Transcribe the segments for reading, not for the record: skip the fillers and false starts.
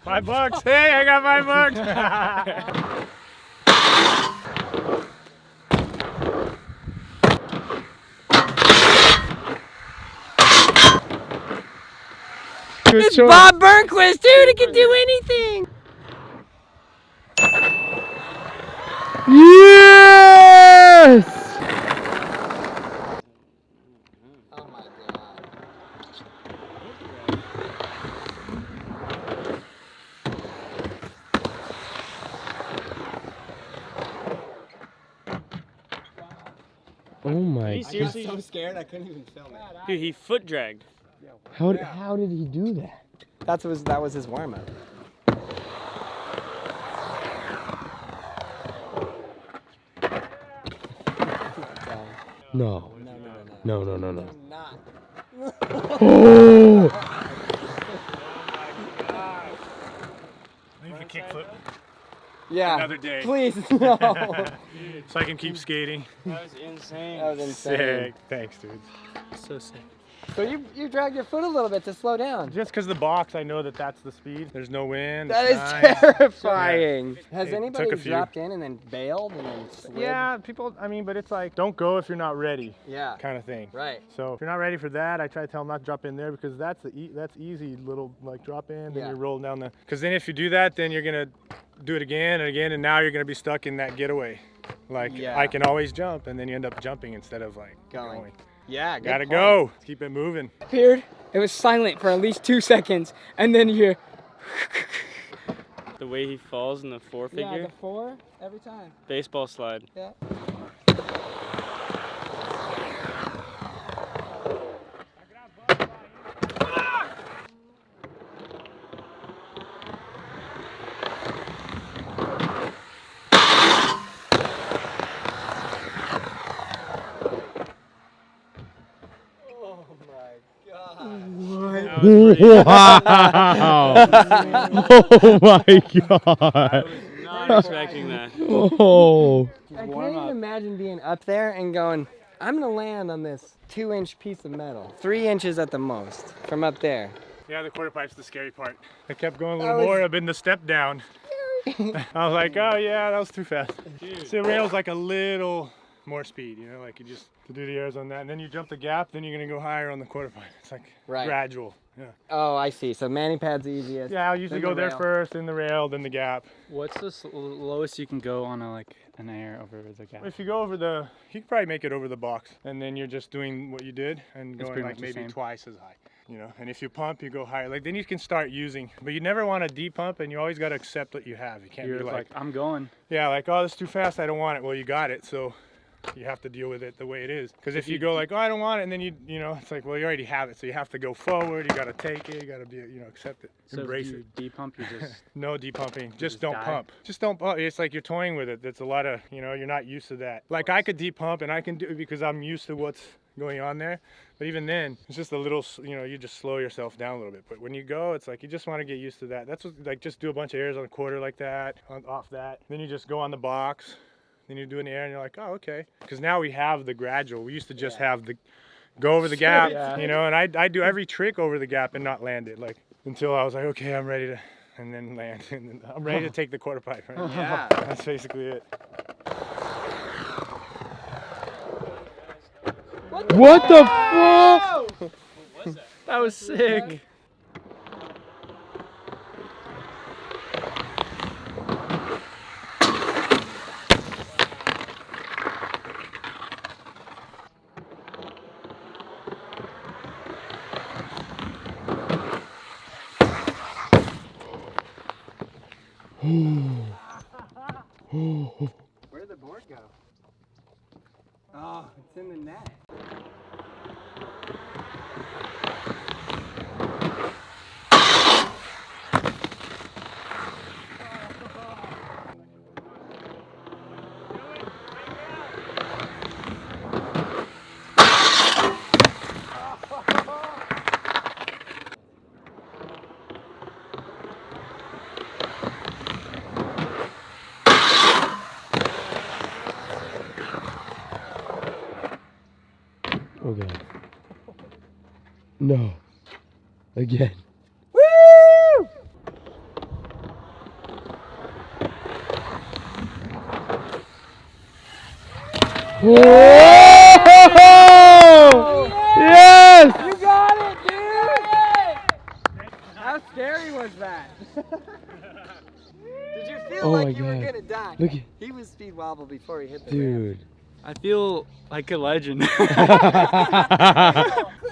$5. Hey, I got $5. It's Bob Burnquist, dude. He can do anything. Yes! Oh my god. Oh my I got so scared I couldn't even film it. Dude, he foot dragged. How did he do that? That was his warm up. No. No. Not. Oh! Leave the kickflip. Yeah. Another day. Please, no. So I can keep skating. That was insane. That was insane. Sick. Thanks, dude. So sick. So you dragged your foot a little bit to slow down. Just because the box, I know that that's the speed. There's no wind. That it's is nice. terrifying. Has It anybody took a few. dropped in and then bailed and then slid? Yeah, people, I mean, but it's like, don't go if you're not ready, Yeah. kind of thing. Right. So if you're not ready for that, I try to tell them not to drop in there because that's that's easy little like drop in, then Yeah. you're rolling down the, because then if you do that, then you're gonna do it again and again, and now you're gonna be stuck in that getaway. Like Yeah. I can always jump, and then you end up jumping instead of like Going. Yeah, good Gotta point. go. Keep it moving. Appeared. It was silent for at least 2 seconds, and then you hear. The way he falls in the four figure. Yeah, the 4 every time. Baseball slide. Yeah. Wow! Oh my god! Not expecting that. Oh! I can't even imagine being up there and going, I'm gonna land on this 2-inch piece of metal. 3 inches at the most from up there. Yeah, the quarter pipe's the scary part. I kept going a That little more was- up in the step down. I was like, oh yeah, that was too fast. So the rail's like a little more speed, you know, like you just to do the airs on that, and then you jump the gap, then you're gonna go higher on the quarter pipe. It's like Right. gradual. Yeah. Oh, I see. So mani pad's the easiest. Yeah, I'll usually Then go the there rail. first, then the rail, then the gap. What's the lowest you can go on an air over the gap? If you go over the, you can probably make it over the box, and then you're just doing what you did and It's going pretty like much the maybe same. twice as high. You know, and if you pump, you go higher. Like then you can start using, but you never want to de-pump, and you always got to accept what you have. You can't You're be like, I'm going. yeah, like, oh, this is too fast, I don't want it. Well, you got it, so you have to deal with it the way it is. Because if you go like, oh, I don't want it, and then you know, it's like, well, you already have it, so you have to go forward. You got to take it. You got to be, you know, accept it, So embrace if you it. de-pump, you just. No de-pumping. Just just don't die? pump. Just don't pump. It's like you're toying with it. That's a lot of, you know, you're not used to that. Like I could de-pump and I can do it because I'm used to what's going on there. But even then, it's just a little, you know, you just slow yourself down a little bit. But when you go, it's like you just want to get used to that. That's what, like, just do a bunch of airs on a quarter like that, off that. Then you just go on the box. Then you do an air and you're like, oh, okay. Because now we have the gradual. We used to just have the go over the gap, Yeah. you know, and I do every trick over the gap and not land it. Like until I was like, okay, I'm ready to, and then land. And then I'm ready to take the quarter pipe, right? Yeah. That's basically it. What the fuck? That was sick. Where'd the board go? Oh, it's in the net. Okay. No. Again. Woo! Whoa! Yes! You got it, dude! How scary was that? Did you feel Oh my like you were God. gonna die? Look at, He was speed wobble before he hit the dude. I feel like a legend. ramp. Clear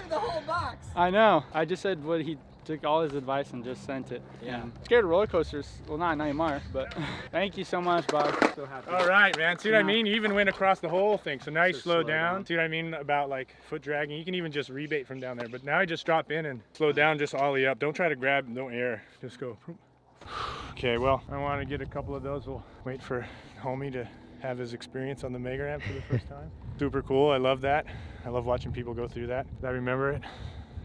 the whole box. I know. I just said what he took all his advice and just sent it. Yeah. And scared of roller coasters. Well, not anymore, but thank you so much, Bob. So happy. All right, man. See what I Yeah. mean? You even went across the whole thing. So now you Just slow slow down. down. See what I mean about like foot dragging? You can even just rebate from down there. But now you just drop in and slow down, just ollie up. Don't try to grab, no air. Just go. Okay, well, I want to get a couple of those. We'll wait for homie to have his experience on the mega ramp for the first time. Super cool. I love that. I love watching people go through that. I remember it.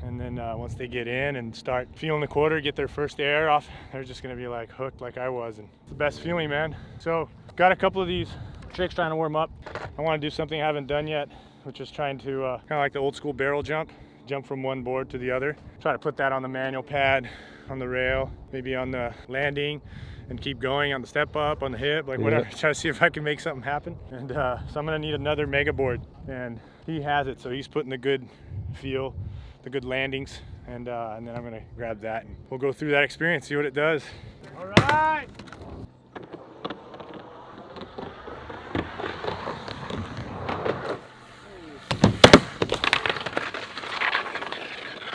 And then once they get in and start feeling the quarter, get their first air off, they're just gonna be like hooked like I was. And it's the best feeling, man. So got a couple of these tricks trying to warm up. I wanna do something I haven't done yet, which is trying to kind of like the old school barrel jump from one board to the other. Try to put that on the manual pad, on the rail, maybe on the landing, and keep going on the step up, on the hip, like whatever. Try to see if I can make something happen. And so I'm gonna need another mega board, and he has it, so he's putting the good feel, the good landings, and then I'm gonna grab that and we'll go through that experience, see what it does. All right.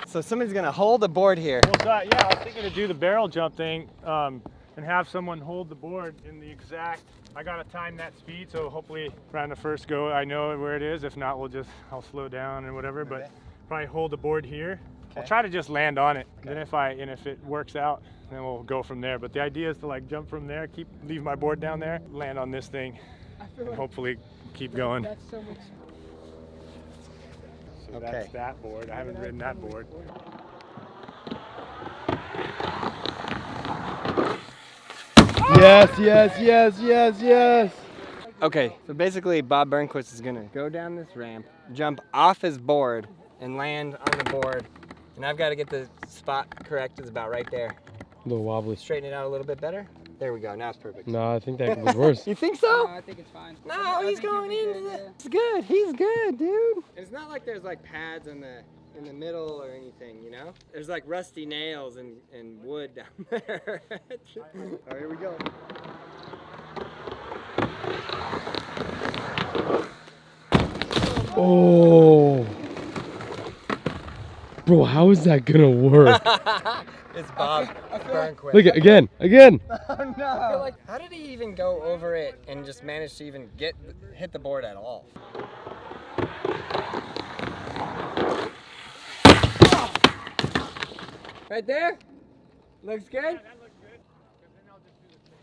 So somebody's gonna hold a board here. Well, yeah, I was thinking to do the barrel jump thing and have someone hold the board in the exact, I gotta time that speed, so hopefully around the first go I know where it is. If not, I'll slow down and whatever, but probably hold the board here. Okay. I'll try to just land on it. Okay. Then if it works out, then we'll go from there. But the idea is to like jump from there, leave my board down there, land on this thing, and hopefully keep going. That's so much. So Okay. that's that board. I haven't ridden that board. Yes, yes, yes, yes, yes. Okay, so basically Bob Burnquist is gonna go down this ramp, jump off his board, and land on the board. And I've got to get the spot correct. It's about right there. A little wobbly. Straighten it out a little bit better. There we go. Now it's perfect. No, I think that was worse. You think so? I think it's fine. No, he's going into the. It's good. He's good, dude. It's not like there's like pads in the middle or anything, you know? There's like rusty nails and wood down there. Oh, here we go. Oh. Bro, how is that gonna work? It's Bob Burnquist. Look at again. Oh no! How did he even go over it and just manage to even hit the board at all? Right there? Looks good? That looks good. Then I'll just do the same.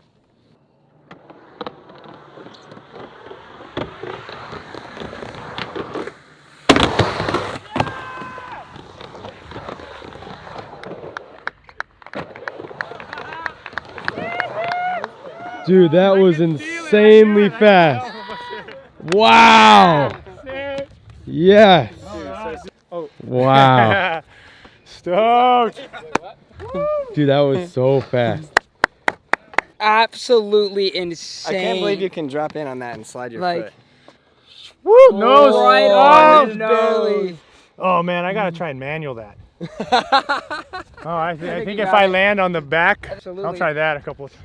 Dude, that was insanely fast. Wow. Yes. Wow. Stoked. Dude, that was so fast. Absolutely insane. I can't believe you can drop in on that and slide your Like- foot. Woo, nose. Right on his belly. Oh man, I gotta try and manual that. I think you if got I it. land on the back, I'll Absolutely. try that a couple of times.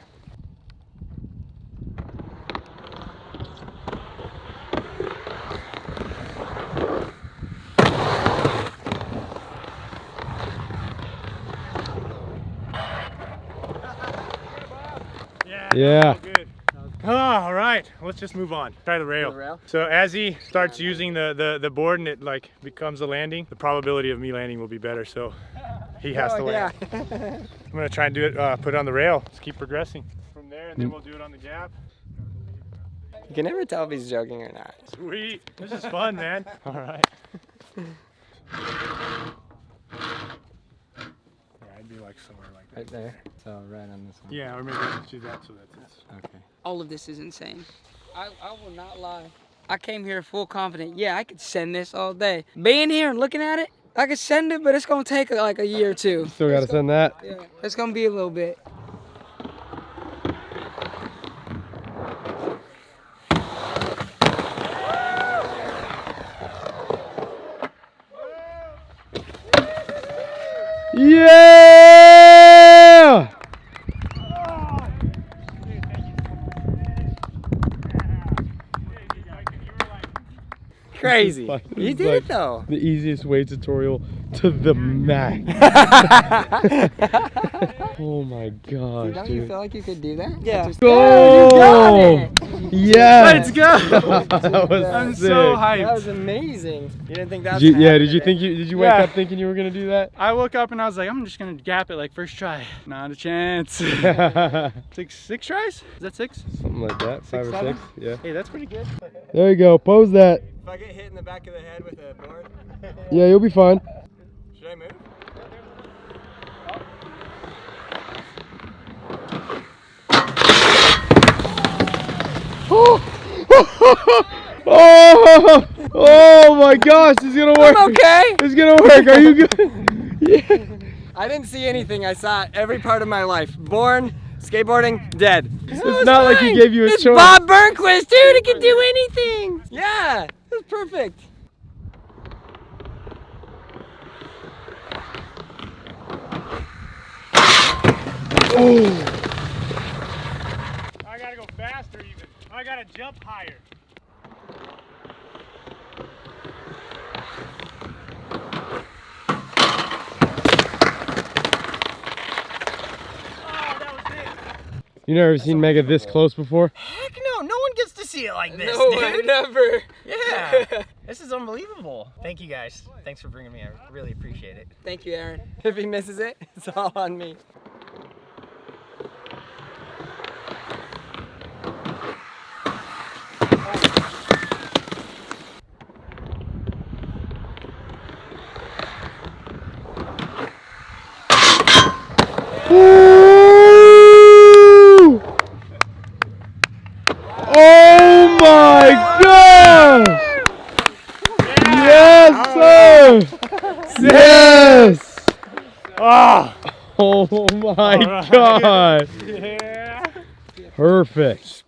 Yeah. Good. All right, let's just move on. Try the rail. The rail? So as he starts using the board and it like becomes a landing, the probability of me landing will be better. So he has to land. I'm gonna try and do it. Put it on the rail. Let's keep progressing from there, and then we'll do it on the gap. You can never tell if he's joking or not. Sweet. This is fun, man. All right. Yeah, I'd be like somewhere like that. Right there. So right on this one. Yeah, or maybe let's do that so that's it. Okay. All of this is insane. I will not lie. I came here full confident. Yeah, I could send this all day. Being here and looking at it, I could send it, but it's gonna take like a year or two. Still gotta send that. Yeah, it's gonna be a little bit. Yeah! Crazy. This You is did like it though. The easiest weight tutorial to the max. Oh my gosh, Don't you dude. feel like you could do that? Yeah. Go! Yes! Let's go! That was I'm sick. so That hyped. was amazing. You didn't think that was Did you, gonna yeah, happen did you today? think did you wake Yeah. up thinking you were gonna do that? I woke up and I was like, I'm just gonna gap it like first try. Not a chance. Six tries? Is that 6? Something like that, 5 or 7? 6. Yeah. Hey, that's pretty good. There you go. Pose that. If I get hit in the back of the head with a board, Yeah, you'll be fine. should I move? Oh my gosh, it's gonna work. I'm okay. It's gonna work. Are you good? Yeah. I didn't see anything. I saw every part of my life. Born, skateboarding, dead. It's not like he gave you a It's choice. Bob Burnquist, dude. He can do anything. Yeah, it was perfect. I gotta go faster even. I gotta jump higher. Oh, that was it. You never seen Mega this close before? Heck no, no one gets to see it like this, No, dude. I never. Yeah, this is unbelievable. Thank you guys. Thanks for bringing me. I really appreciate it. Thank you, Aaron. If he misses it, it's all on me. Woo! Oh my gosh! Yes, sir! Yes! Ah! Oh my right. god! Yeah. Perfect.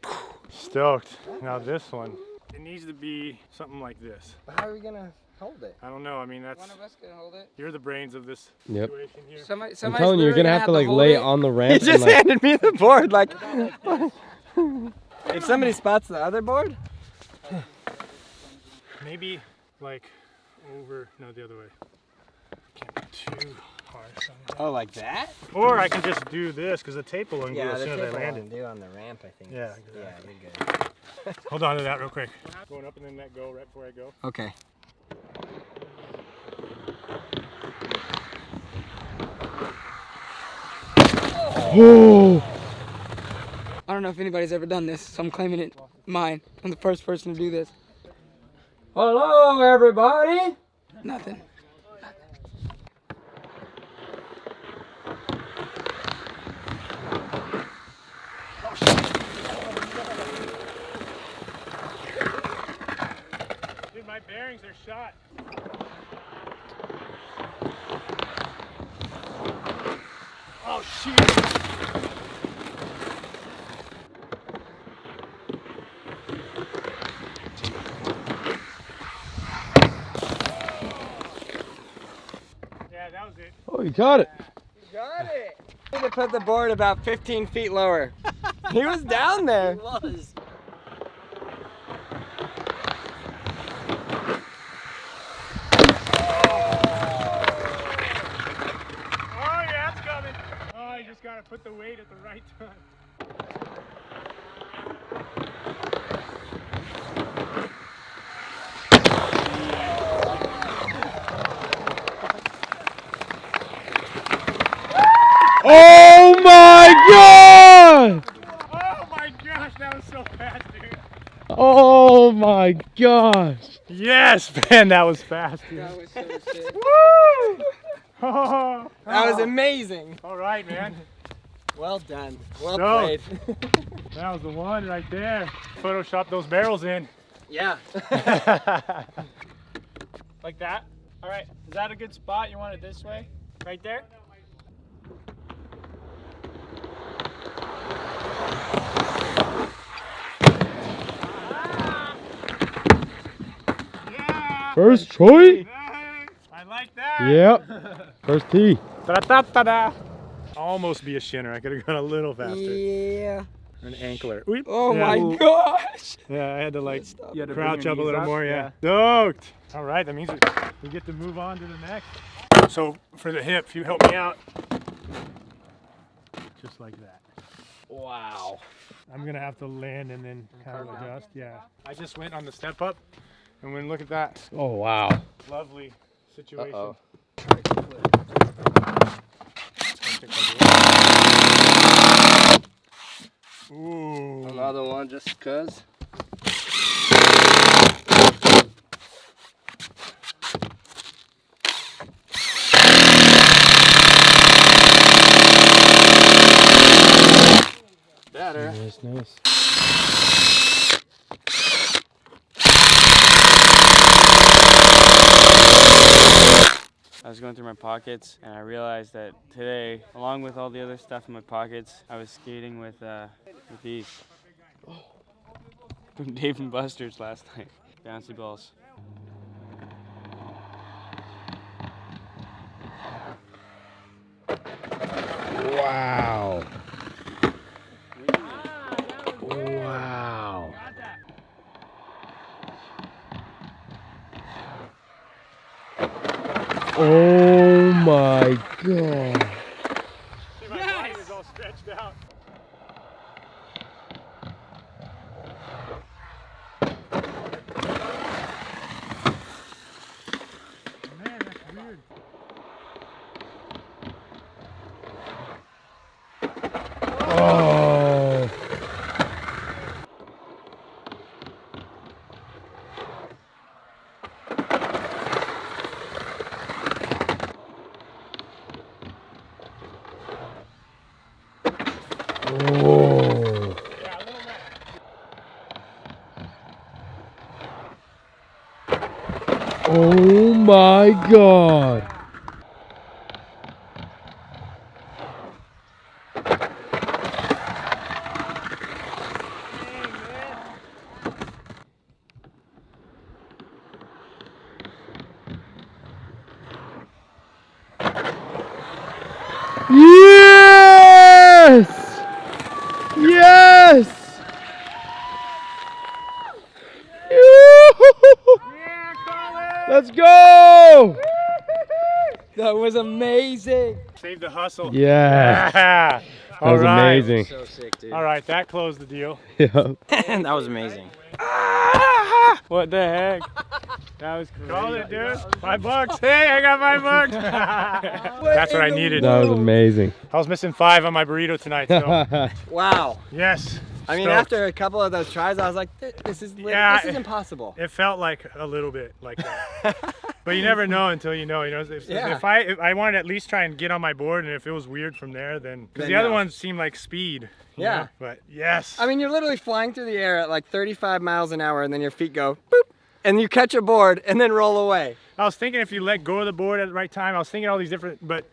Stoked. Now this one, it needs to be something like this. How are we gonna hold it? I don't know. I mean, that's One of us can hold it. you're the brains of this Yep. situation here. Somebody, I'm somebody's telling you, you're literally gonna have to like hold lay it. on the He ramp and just like, handed me the board. Like, if somebody spots the other board, Maybe like over, no, the other way. Can't be too harsh on that. oh, like that? Or I can just do this because the tape will undo Yeah, as the soon as I tape land will it. do on the ramp, I think. Yeah, Yeah, exactly. you're good. Hold on to that real quick. Going up and then let go right before I go. Okay. oh, I don't know if anybody's ever done this, so I'm claiming it mine. I'm the first person to do this. Hello, everybody. Nothing. Dude, my bearings are shot. Oh, shoot. Yeah, that was it. oh, you caught it. Got it. I need to put the board about 15 feet lower. He was down there. Was. Oh, yeah, it's coming. Oh, you just gotta put the weight at the right time. Oh my god! Oh my gosh, that was so fast, dude. Oh my gosh! Yes, man, that was fast, dude. That was so sick. Woo! Oh, That was amazing. all right, man. Well done. Well Stoked. played. That was the one right there. Photoshop those barrels in. Yeah. Like that? All right, is that a good spot? You want it this way? Right there? Yeah. First try? I like that. Yep. First tee. Ta-da-ta-ta-da. Almost be a shinner. I could have gone a little faster. Yeah. Or an ankler. Oop. Oh Yeah. my gosh. Yeah, I had to like You had to bring crouch your up a knees little up, more. yeah. Stoked. All right, that means we get to move on to the next. So for the hip, if you help me out, just like that. Wow. I'm gonna have to land and then kind of adjust. Yeah. I just went on the step up, and when look at that Oh, wow. lovely situation. Uh-oh. Ooh. Another one just cuz. Better. Nice, nice. I was going through my pockets and I realized that today, along with all the other stuff in my pockets, I was skating with these. From Dave and Buster's last night. Bouncy balls. Wow. Wow. Oh my God. See, my body is all stretched out. Man, that's weird. Oh. Oh. Yeah, a little mad. Oh my God. Yes! Yes! Let's go! That was amazing. Save the hustle. Yeah. Yeah. That was amazing. So sick, dude. All right, that closed the deal. Yeah. That was amazing. What the heck? That was crazy. Called it, dude. $5. Hey, I got $5. That's what I needed. That was amazing. I was missing 5 on my burrito tonight, so Wow. yes. I mean, Stoked. after a couple of those tries, I was like, this is impossible. It felt like a little bit like that. But you never know until you know. You know, if I wanted to at least try and get on my board, and if it was weird from there, then because the Then other no. ones seemed like speed. you Yeah. know? But yes. I mean, you're literally flying through the air at like 35 miles an hour, and then your feet go boop, and you catch a board and then roll away. I was thinking if you let go of the board at the right time, I was thinking all these different, but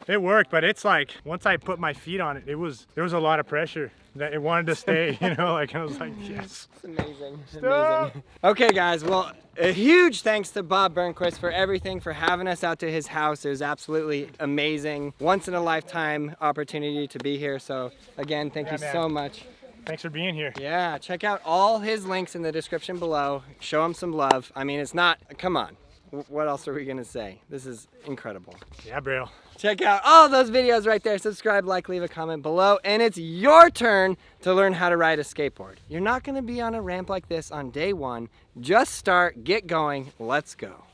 it worked. But it's like once I put my feet on it, there was a lot of pressure that it wanted to stay. You know, like I was like, yes. It's amazing. Stop. Amazing. Okay, guys. Well, a huge thanks to Bob Burnquist for everything, for having us out to his house. It was absolutely amazing. Once in a lifetime opportunity to be here. So again, thank you man. so much. Thanks for being here. Yeah, check out all his links in the description below. Show him some love. I mean, it's not, come on. What else are we gonna say? This is incredible. Yeah, Braille. Check out all those videos right there. Subscribe, like, leave a comment below. And it's your turn to learn how to ride a skateboard. You're not gonna be on a ramp like this on day one. Just start, get going, let's go.